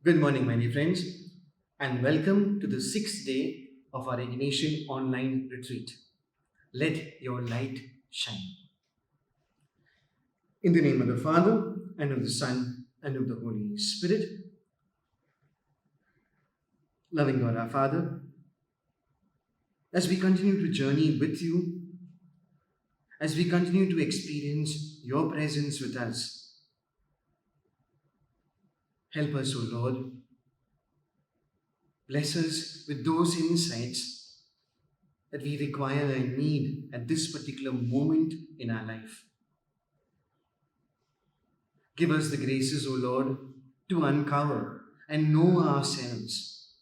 Good morning, my dear friends, and welcome to the sixth day of our Ignatian online retreat. Let your light shine. In the name of the Father, and of the Son, and of the Holy Spirit. Loving God our Father, as we continue to journey with you, as we continue to experience your presence with us, help us, O Lord. Bless us with those insights that we require and need at this particular moment in our life. Give us the graces, O Lord, to uncover and know ourselves.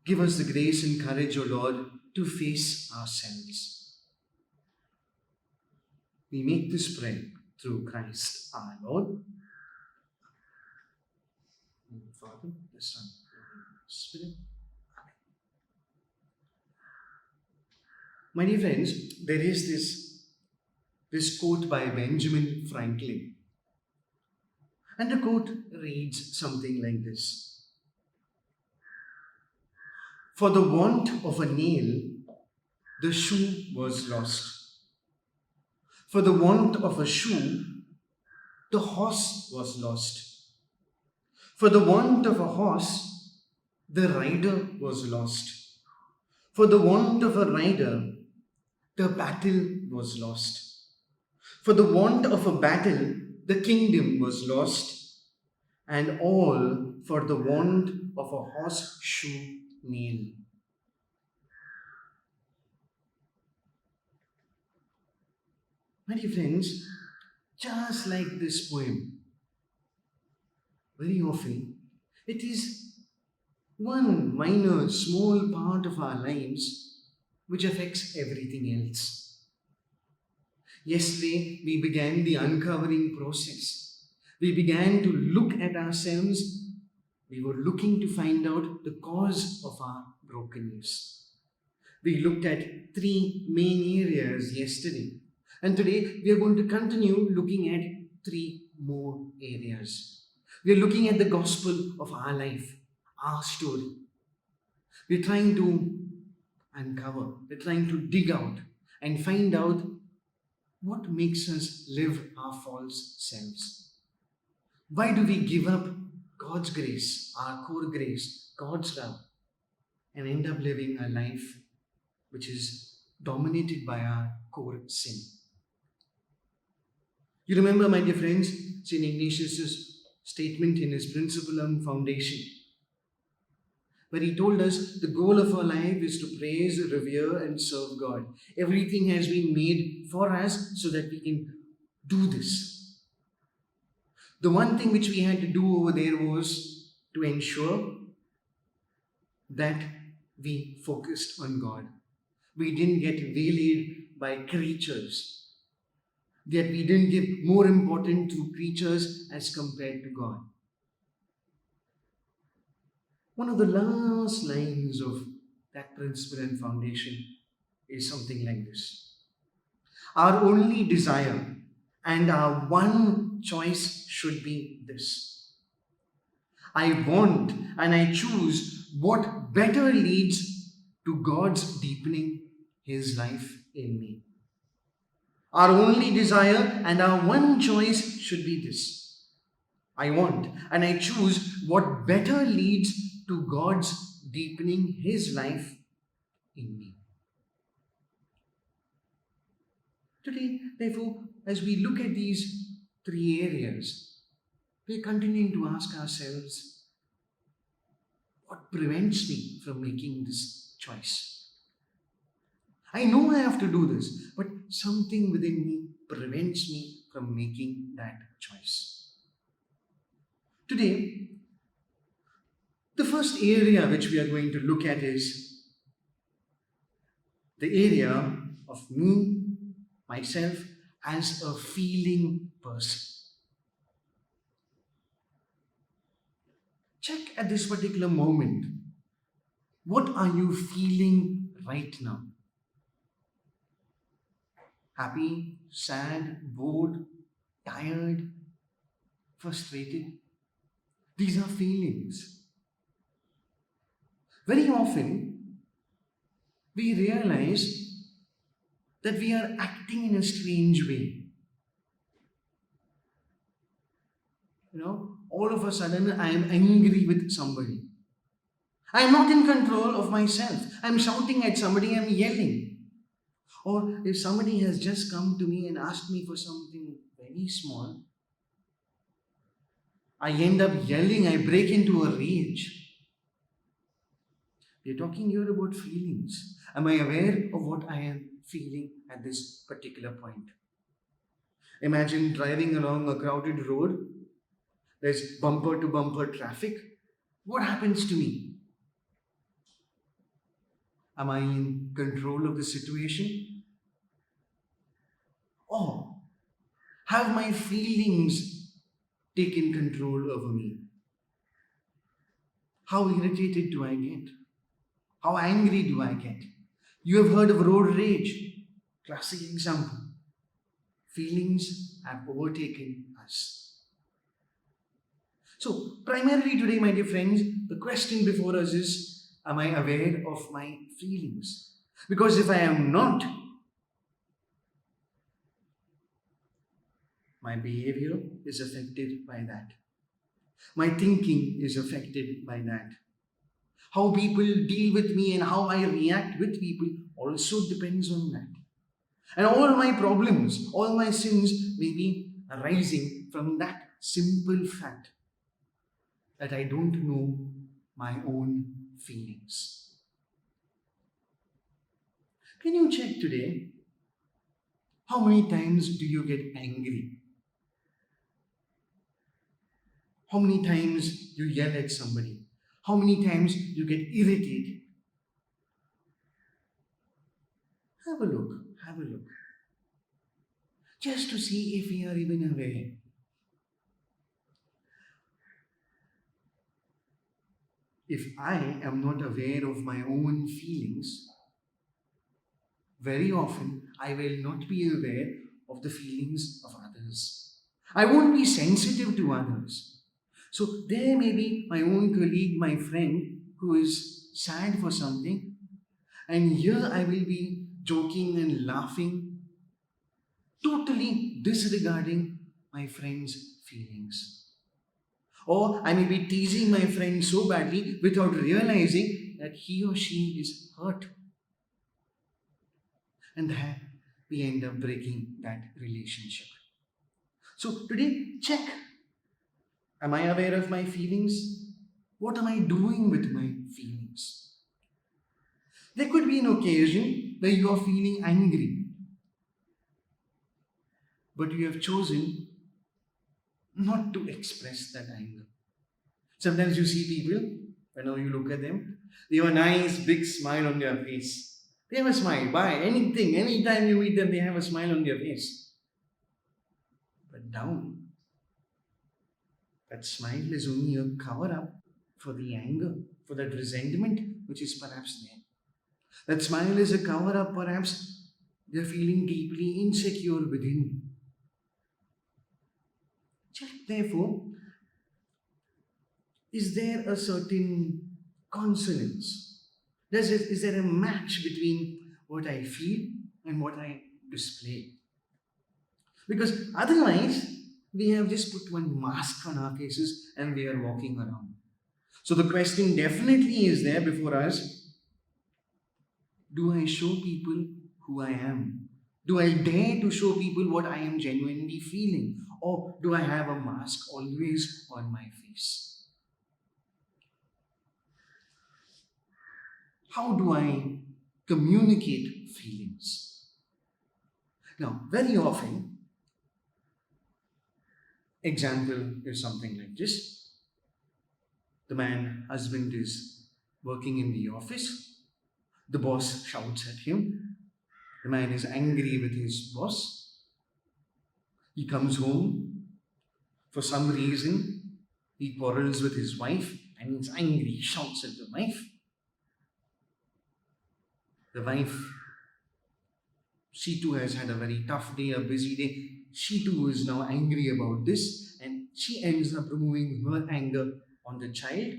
Give us the grace and courage, O Lord, to face ourselves. We make this prayer through Christ our Lord. In the Father, the Son, and the Holy Spirit. Amen. My dear friends, there is this quote by Benjamin Franklin. And the quote reads something like this: "For the want of a nail, the shoe was lost. For the want of a shoe, the horse was lost. For the want of a horse, the rider was lost. For the want of a rider, the battle was lost. For the want of a battle, the kingdom was lost. And all for the want of a horseshoe nail." My dear friends, just like this poem, very often it is one minor, small part of our lives which affects everything else. Yesterday, we began the uncovering process. We began to look at ourselves. We were looking to find out the cause of our brokenness. We looked at three main areas yesterday. And today, we are going to continue looking at three more areas. We are looking at the gospel of our life, our story. We're trying to uncover, we're trying to dig out and find out what makes us live our false selves. Why do we give up God's grace, our core grace, God's love, and end up living a life which is dominated by our core sin? You remember, my dear friends, St. Ignatius' statement in his Principalum Foundation, where he told us the goal of our life is to praise, revere, and serve God. Everything has been made for us so that we can do this. The one thing which we had to do over there was to ensure that we focused on God. We didn't get waylaid by creatures. That we didn't give more importance to creatures as compared to God. One of the last lines of that principle and foundation is something like this: "Our only desire and our one choice should be this: I want and I choose what better leads to God's deepening His life in me. Our only desire and our one choice should be this: I want and I choose what better leads to God's deepening His life in me." Today, therefore, as we look at these three areas, we're continuing to ask ourselves, what prevents me from making this choice? I know I have to do this, but something within me prevents me from making that choice. Today, the first area which we are going to look at is the area of me, myself, as a feeling person. Check at this particular moment. What are you feeling right now? Happy, sad, bored, tired, frustrated? These are feelings. Very often, we realize that we are acting in a strange way. All of a sudden, I am angry with somebody. I am not in control of myself. I am shouting at somebody, I am yelling. Or if somebody has just come to me and asked me for something very small, I end up yelling, I break into a rage. We are talking here about feelings. Am I aware of what I am feeling at this particular point? Imagine driving along a crowded road. There's bumper to bumper traffic. What happens to me? Am I in control of the situation? Or have my feelings taken control over me? How irritated do I get? How angry do I get? You have heard of road rage. Classic example. Feelings have overtaken us. So, primarily today, my dear friends, the question before us is, am I aware of my feelings? Because if I am not, my behavior is affected by that. My thinking is affected by that. How people deal with me and how I react with people also depends on that. And all my problems, all my sins may be arising from that simple fact that I don't know my own feelings. Can you check today? How many times do you get angry? How many times you yell at somebody? How many times you get irritated? Have a look. Just to see if we are even aware. If I am not aware of my own feelings, very often I will not be aware of the feelings of others. I won't be sensitive to others. So there may be my own colleague, my friend, who is sad for something, and here I will be joking and laughing, totally disregarding my friend's feelings. Or I may be teasing my friend so badly without realizing that he or she is hurt. And then we end up breaking that relationship. So today, check. Am I aware of my feelings? What am I doing with my feelings? There could be an occasion where you are feeling angry, but you have chosen not to express that anger. Sometimes you see people, whenever you look at them, they have a nice big smile on their face. They have a smile. Why? Anything, anytime you meet them, they have a smile on their face. But down, that smile is only a cover up for the anger, for that resentment which is perhaps there. That smile is a cover up, perhaps they're feeling deeply insecure within. Check, therefore, is there a certain consonance? Is there a match between what I feel and what I display? Because otherwise, we have just put one mask on our faces and we are walking around. So the question definitely is there before us. Do I show people who I am? Do I dare to show people what I am genuinely feeling? Or do I have a mask always on my face? How do I communicate feelings? Now, very often, example is something like this. The husband is working in the office. The boss shouts at him. The man is angry with his boss. He comes home. For some reason, he quarrels with his wife and he's angry. He shouts at the wife. The wife, she too has had a very tough day, a busy day. She too is now angry about this and she ends up removing her anger on the child.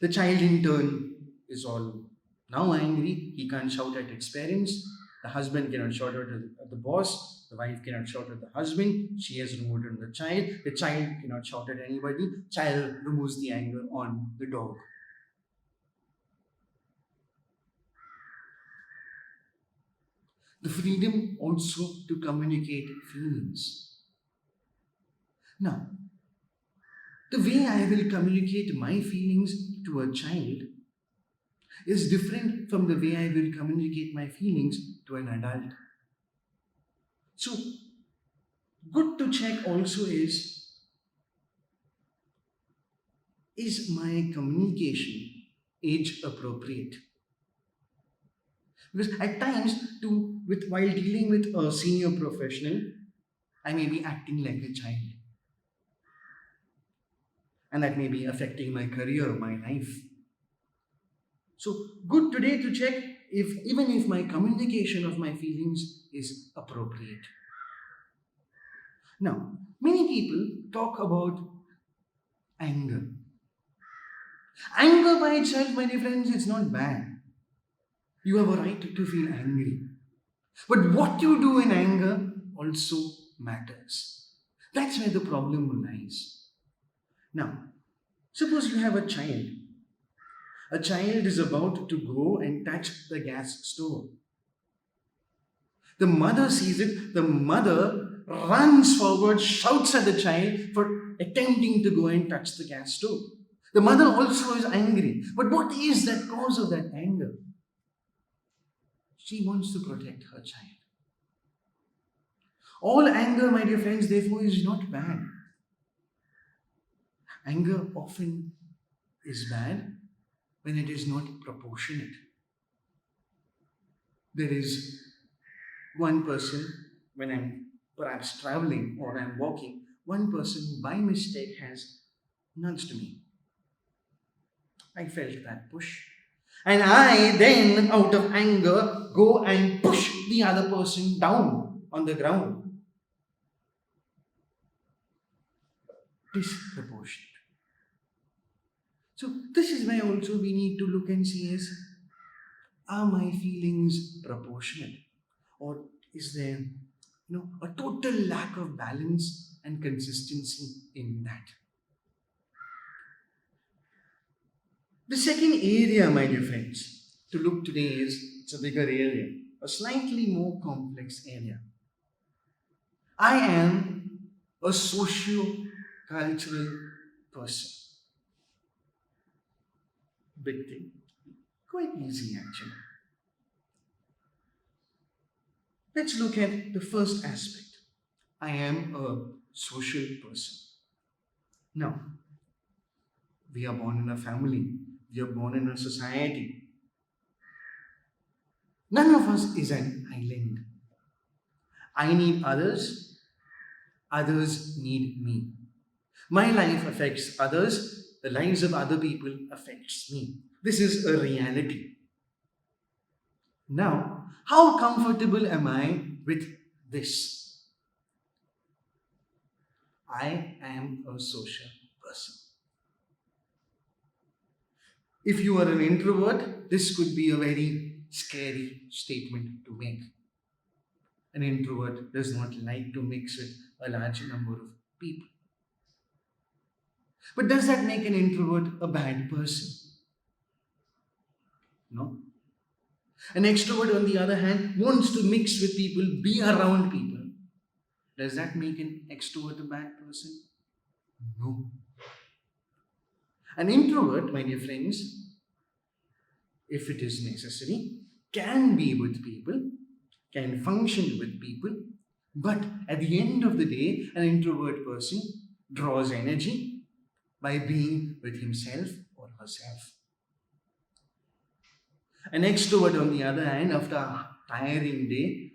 The child in turn is all now angry. He can't shout at its parents. The husband cannot shout at the boss. The wife cannot shout at the husband. She has removed on the child. The child cannot shout at anybody. Child removes the anger on the dog. The freedom also to communicate feelings. Now, the way I will communicate my feelings to a child is different from the way I will communicate my feelings to an adult. So, good to check also is my communication age appropriate? Because at times, while dealing with a senior professional, I may be acting like a child. And that may be affecting my career, my life. So, good today to check even if my communication of my feelings is appropriate. Now, many people talk about anger. Anger by itself, my dear friends, it's not bad. You have a right to feel angry. But what you do in anger also matters. That's where the problem lies. Now, suppose you have a child. A child is about to go and touch the gas stove. The mother sees it. The mother runs forward, shouts at the child for attempting to go and touch the gas stove. The mother also is angry. But what is that cause of that anger? She wants to protect her child. All anger, my dear friends, therefore is not bad. Anger often is bad when it is not proportionate. There is one person, when I'm perhaps traveling or I'm walking, one person by mistake has nudged me. I felt that push. And I then, out of anger, go and push the other person down on the ground. Disproportionate. So this is why also we need to look and see are my feelings proportionate? Or is there a total lack of balance and consistency in that? The second area, my dear friends, to look today it's a bigger area, a slightly more complex area. I am a sociocultural person. Big thing. Quite easy actually. Let's look at the first aspect. I am a social person. Now, we are born in a family. We are born in a society. None of us is an island. I need others. Others need me. My life affects others. The lives of other people affects me. This is a reality. Now, how comfortable am I with this? I am a social person. If you are an introvert, this could be a very scary statement to make. An introvert does not like to mix with a large number of people. But does that make an introvert a bad person? No. An extrovert, on the other hand, wants to mix with people, be around people. Does that make an extrovert a bad person? No. An introvert, my dear friends, if it is necessary, can be with people, can function with people, but at the end of the day, an introvert person draws energy by being with himself or herself. An extrovert, on the other hand, after a tiring day,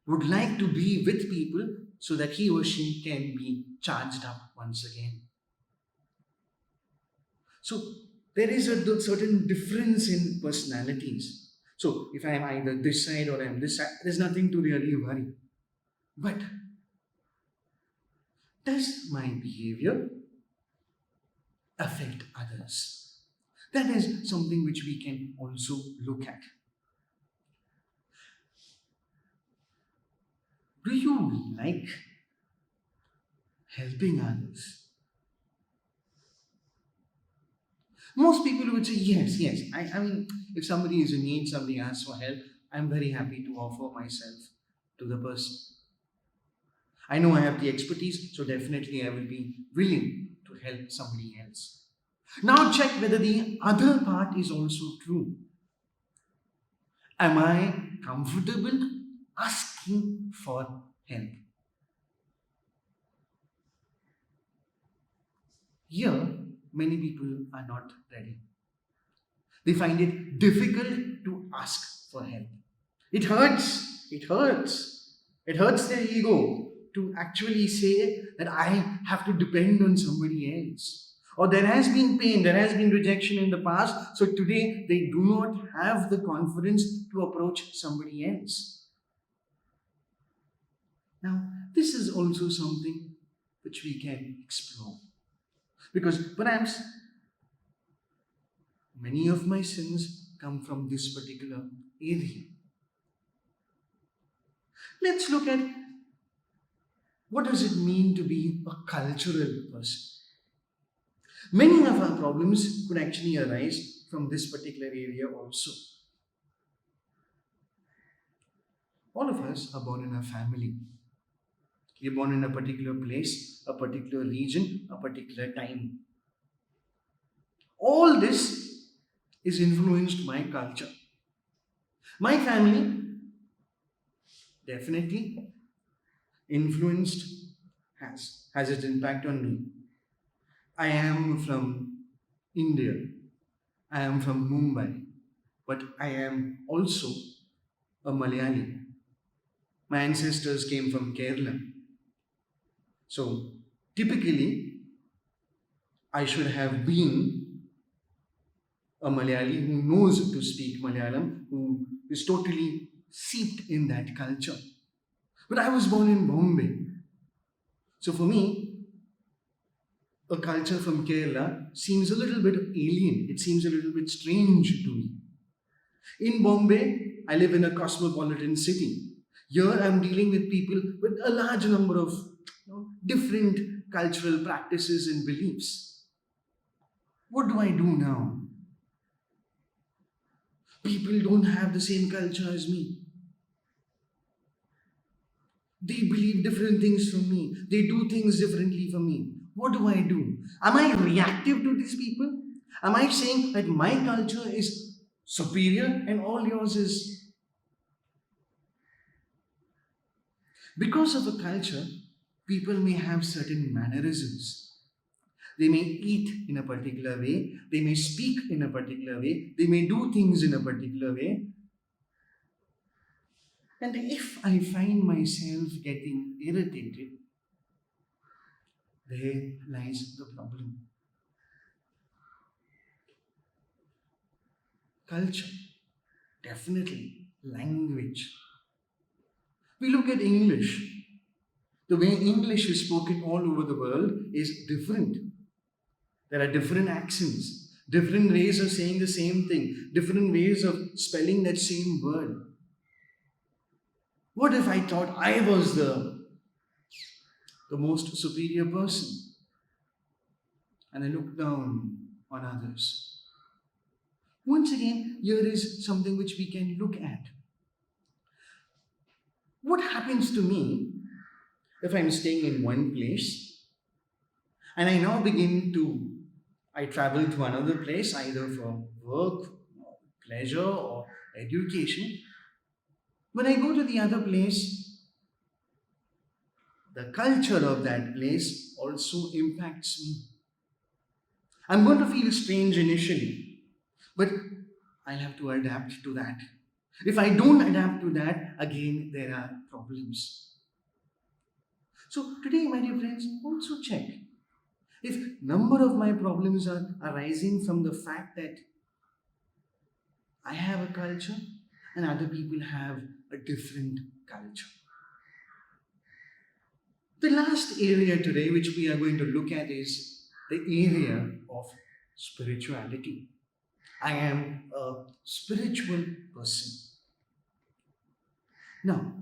would like to be with people so that he or she can be charged up once again. So, there is a certain difference in personalities. So, if I am either this side or I am this side, there's nothing to really worry. But, does my behavior affect others? That is something which we can also look at. Do you like helping others? Most people would say, yes, yes. I mean, if somebody is in need, somebody asks for help, I'm very happy to offer myself to the person. I know I have the expertise, so definitely I will be willing to help somebody else. Now check whether the other part is also true. Am I comfortable asking for help? Here, many people are not ready. They find it difficult to ask for help. It hurts. It hurts. It hurts their ego to actually say that I have to depend on somebody else. Or there has been pain, there has been rejection in the past, so today they do not have the confidence to approach somebody else. Now, this is also something which we can explore. Because perhaps many of my sins come from this particular area. Let's look at what does it mean to be a cultural person. Many of our problems could actually arise from this particular area also. All of us are born in a family. We're born in a particular place, a particular region, a particular time. All this is influenced by culture. My family definitely influenced has its impact on me. I am from India. I am from Mumbai. But I am also a Malayali. My ancestors came from Kerala. So typically, I should have been a Malayali who knows to speak Malayalam, who is totally seeped in that culture. But I was born in Bombay. So for me, a culture from Kerala seems a little bit alien. It seems a little bit strange to me. In Bombay, I live in a cosmopolitan city. Here I'm dealing with people with a large number of different cultural practices and beliefs. What do I do now? People don't have the same culture as me. They believe different things from me. They do things differently from me. What do I do? Am I reactive to these people? Am I saying that my culture is superior and all yours is? Because of a culture, people may have certain mannerisms. They may eat in a particular way, they may speak in a particular way, they may do things in a particular way. And if I find myself getting irritated, there lies the problem. Culture, definitely. Language. We look at English. The way English is spoken all over the world is different. There are different accents, different ways of saying the same thing, different ways of spelling that same word. What if I thought I was the most superior person and I looked down on others? Once again, here is something which we can look at. What happens to me if I'm staying in one place and I travel to another place either for work, or pleasure, or education. When I go to the other place, the culture of that place also impacts me. I'm going to feel strange initially, but I'll have to adapt to that. If I don't adapt to that, again, there are problems. So today, my dear friends, also check if number of my problems are arising from the fact that I have a culture and other people have a different culture. The last area today which we are going to look at is the area of spirituality. I am a spiritual person. Now,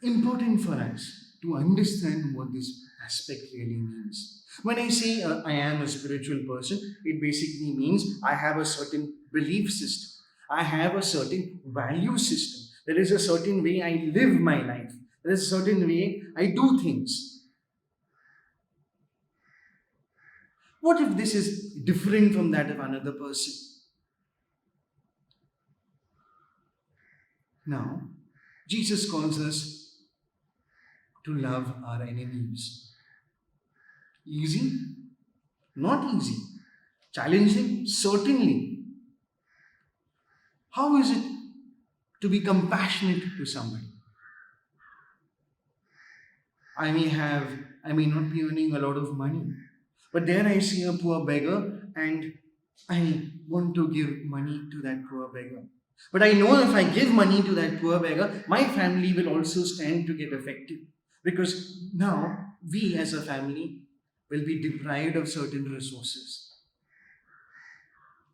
important for us to understand what this aspect really means. When I say I am a spiritual person, it basically means I have a certain belief system. I have a certain value system. There is a certain way I live my life. There is a certain way I do things. What if this is different from that of another person? Now, Jesus calls us to love our enemies. Easy? Not easy. Challenging? Certainly. How is it to be compassionate to somebody? I may not be earning a lot of money, but there I see a poor beggar and I want to give money to that poor beggar. But I know if I give money to that poor beggar, my family will also stand to get affected. Because now we as a family will be deprived of certain resources.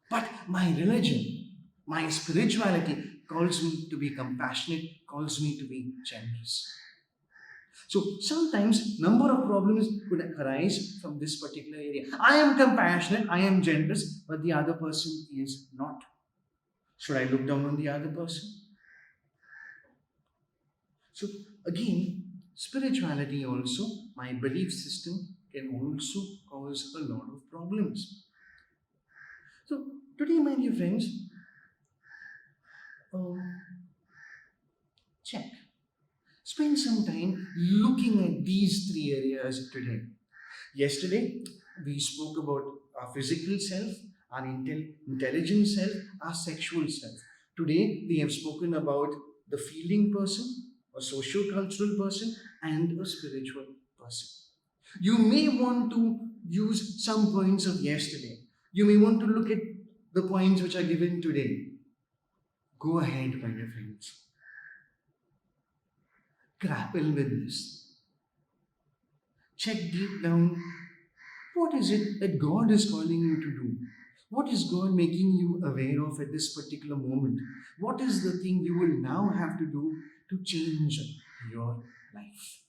But my religion, my spirituality calls me to be compassionate, calls me to be generous. So sometimes number of problems could arise from this particular area. I am compassionate, I am generous, but the other person is not. Should I look down on the other person? So again, spirituality also, my belief system can also cause a lot of problems. So today, my dear friends, check. Spend some time looking at these three areas today. Yesterday, we spoke about our physical self, our intelligent self, our sexual self. Today, we have spoken about the feeling person, a socio-cultural person, and a spiritual person. You may want to use some points of yesterday. You may want to look at the points which are given today. Go ahead, my dear friends. Grapple with this. Check deep down, what is it that God is calling you to do? What is God making you aware of at this particular moment? What is the thing you will now have to do to change your life?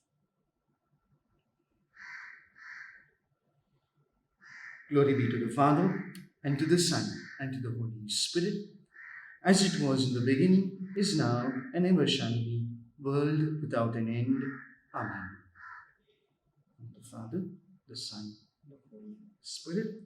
Glory be to the Father, and to the Son, and to the Holy Spirit, as it was in the beginning, is now, and ever shall be, world without an end. Amen. The Father, the Son, and the Holy Spirit.